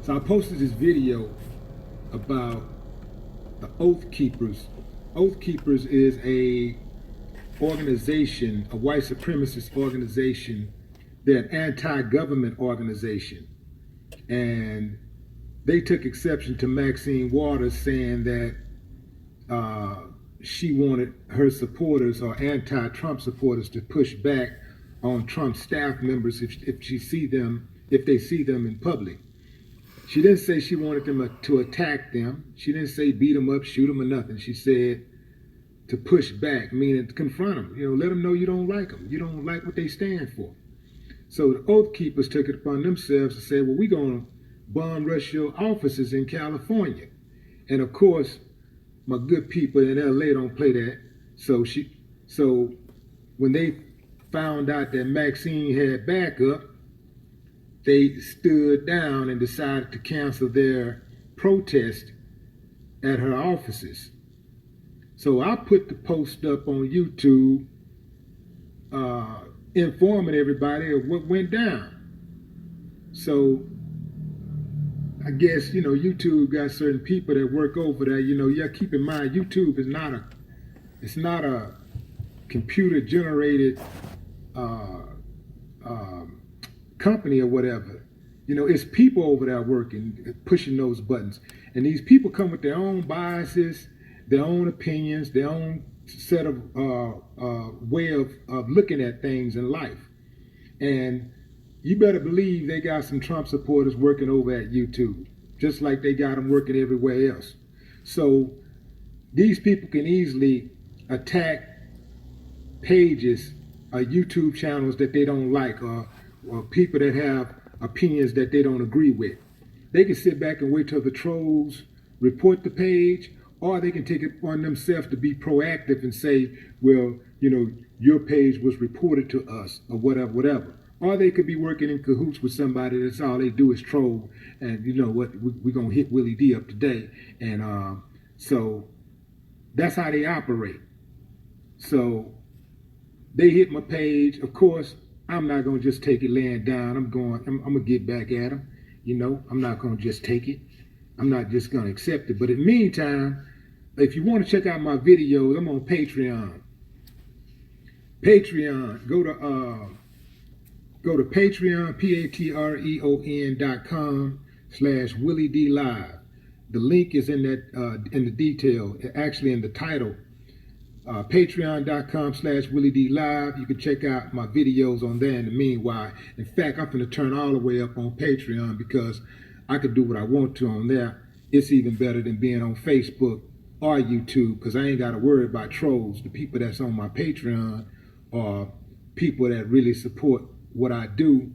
So I posted this video about the Oath Keepers. Oath Keepers is a organization, a white supremacist organization. They're an anti-government organization. And they took exception to Maxine Waters saying that she wanted her supporters or anti-Trump supporters to push back on Trump staff members if they see them in public. She didn't say she wanted them to attack them. She didn't say beat them up, shoot them, or nothing. She said to push back, meaning to confront them. Let them know you don't like them. You don't like what they stand for. So the Oath Keepers took it upon themselves to say, well, we're going to bomb rush your offices in California. And of course, my good people in LA don't play that. So when they found out that Maxine had backup, they stood down and decided to cancel their protest at her offices. So I put the post up on YouTube informing everybody of what went down. So I guess, YouTube got certain people that work over there. You keep in mind, YouTube is not a computer generated company or whatever. It's people over there working, pushing those buttons. And these people come with their own biases, their own opinions, their own set of way of looking at things in life. And you better believe they got some Trump supporters working over at YouTube, just like they got them working everywhere else. So these people can easily attack pages or YouTube channels that they don't like, or people that have opinions that they don't agree with. They can sit back and wait till the trolls report the page, or they can take it on themselves to be proactive and say, well, your page was reported to us, or whatever. Or they could be working in cahoots with somebody that's all they do is troll, and you know what, we're going to hit Willie D up today. And so that's how they operate. So they hit my page. Of course, I'm not going to just take it laying down. I'm going to get back at them. I'm not going to just take it. I'm not just going to accept it. But in the meantime, if you want to check out my videos, I'm on Patreon. Go to Patreon, patreon.com/Willie D Live. The link is in the detail, actually in the title. Patreon.com/Willie D Live. You can check out my videos on there in the meanwhile. In fact, I'm going to turn all the way up on Patreon because I could do what I want to on there. It's even better than being on Facebook or YouTube because I ain't got to worry about trolls. The people that's on my Patreon are people that really support what I do,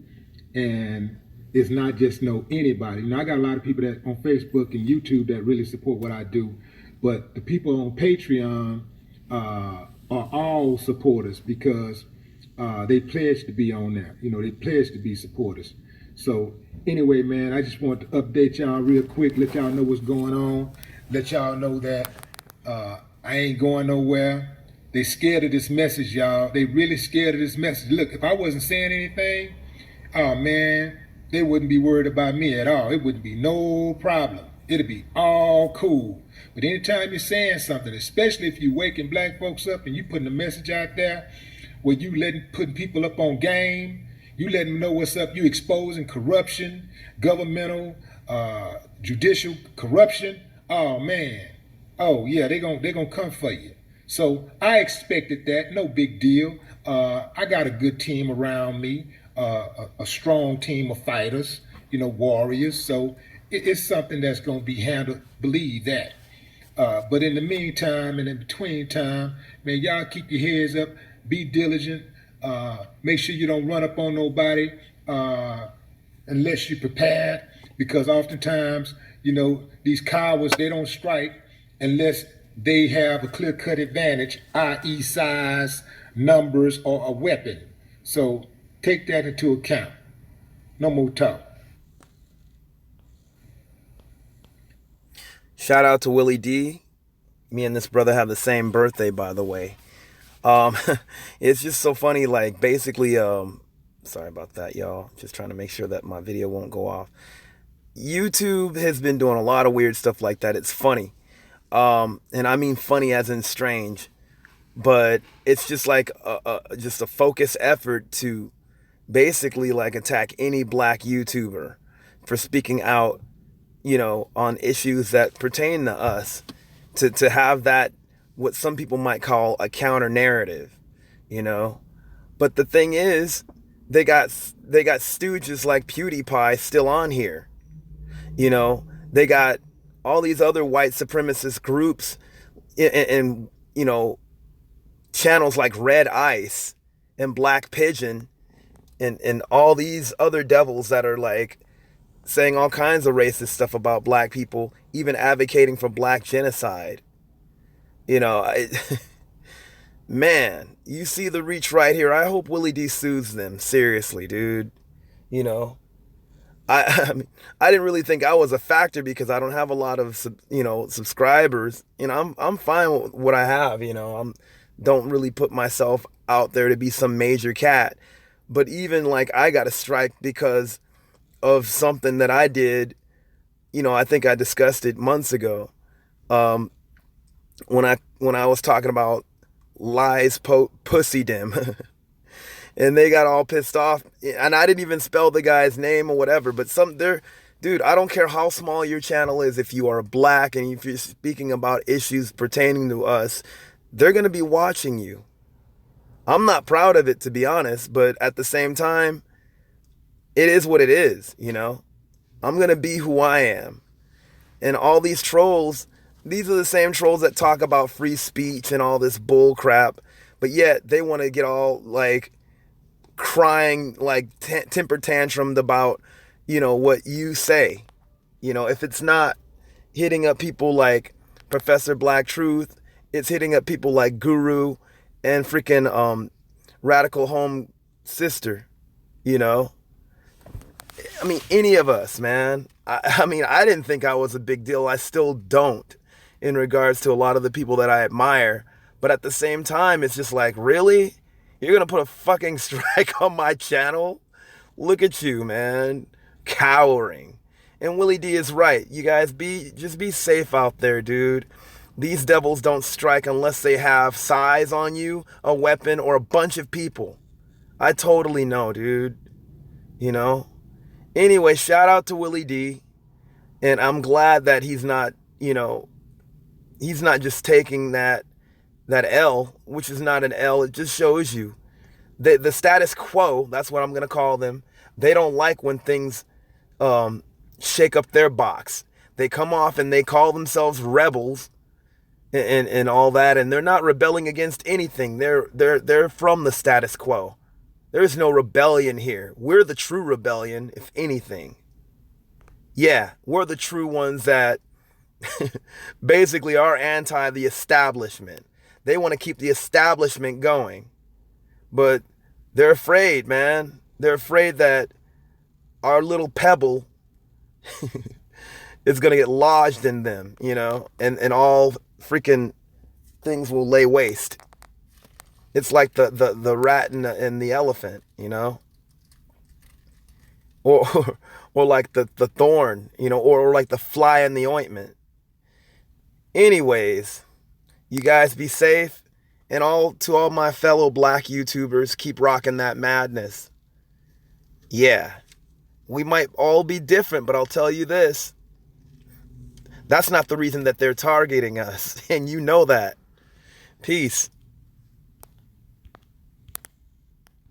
and it's not just anybody. I got a lot of people that on Facebook and YouTube that really support what I do, but the people on Patreon are all supporters because they pledge to be on there. They pledge to be supporters. So anyway, man, I just want to update y'all real quick, let y'all know what's going on, let y'all know that I ain't going nowhere. They scared of this message, y'all. They really scared of this message. Look, if I wasn't saying anything, oh man, they wouldn't be worried about me at all. It wouldn't be no problem. It'd be all cool. But anytime you're saying something, especially if you're waking black folks up and you putting a message out there where you putting people up on game, you letting them know what's up, you exposing corruption, governmental, judicial corruption, oh man, oh yeah, they're gonna come for you. So I expected that, no big deal. I got a good team around me, a strong team of fighters, warriors. So it's something that's going to be handled, believe that. But in the meantime and in between time, man, y'all keep your heads up, be diligent, make sure you don't run up on nobody unless you're prepared, because oftentimes, these cowards, they don't strike unless they have a clear-cut advantage, i.e. size, numbers, or a weapon. So take that into account. No more talk. Shout out to Willie D. Me and this brother have the same birthday, by the way. It's just so funny, like basically, sorry about that, y'all. Just trying to make sure that my video won't go off. YouTube has been doing a lot of weird stuff like that. It's funny. And I mean funny as in strange, but it's just like just a focused effort to basically like attack any black YouTuber for speaking out, on issues that pertain to us, to have that, what some people might call a counter narrative, you know. But the thing is, they got stooges like PewDiePie still on here. They got all these other white supremacist groups and channels like Red Ice and Black Pigeon and all these other devils that are like saying all kinds of racist stuff about black people, even advocating for black genocide. Man, you see the reach right here. I hope Willie D sues them. Seriously, dude. You know, I mean, I didn't really think I was a factor because I don't have a lot of subscribers. I'm fine with what I have. I'm don't really put myself out there to be some major cat. But even like I got a strike because of something that I did. I think I discussed it months ago. When I was talking about lies pussy dem. And they got all pissed off, and I didn't even spell the guy's name or whatever, but dude, I don't care how small your channel is. If you are black and if you're speaking about issues pertaining to us, they're going to be watching you. I'm not proud of it, to be honest, but at the same time, it is what it is. I'm going to be who I am. And all these trolls, these are the same trolls that talk about free speech and all this bull crap, but yet they want to get all like crying, like temper tantrumed about, what you say. If it's not hitting up people like Professor Black Truth, it's hitting up people like Guru and freaking Radical Home Sister. I mean, any of us, man. I mean, I didn't think I was a big deal. I still don't, in regards to a lot of the people that I admire. But at the same time, it's just like, really? You're going to put a fucking strike on my channel? Look at you, man. Cowering. And Willie D is right. You guys, just be safe out there, dude. These devils don't strike unless they have size on you, a weapon, or a bunch of people. I totally know, dude. Anyway, shout out to Willie D. And I'm glad that he's not, he's not just taking that L, which is not an L. It just shows you the status quo. That's what I'm going to call them. They don't like when things shake up their box. They come off and they call themselves rebels and all that. And they're not rebelling against anything. They're from the status quo. There's no rebellion here. We're the true rebellion, if anything. Yeah, we're the true ones that basically are anti the establishment. They want to keep the establishment going. But they're afraid, man. They're afraid that our little pebble is going to get lodged in them, and all freaking things will lay waste. It's like the rat and the elephant, or like the thorn, or like the fly in the ointment. Anyways, you guys be safe, and to all my fellow black YouTubers, keep rocking that madness. Yeah, we might all be different, but I'll tell you this. That's not the reason that they're targeting us, and you know that. Peace.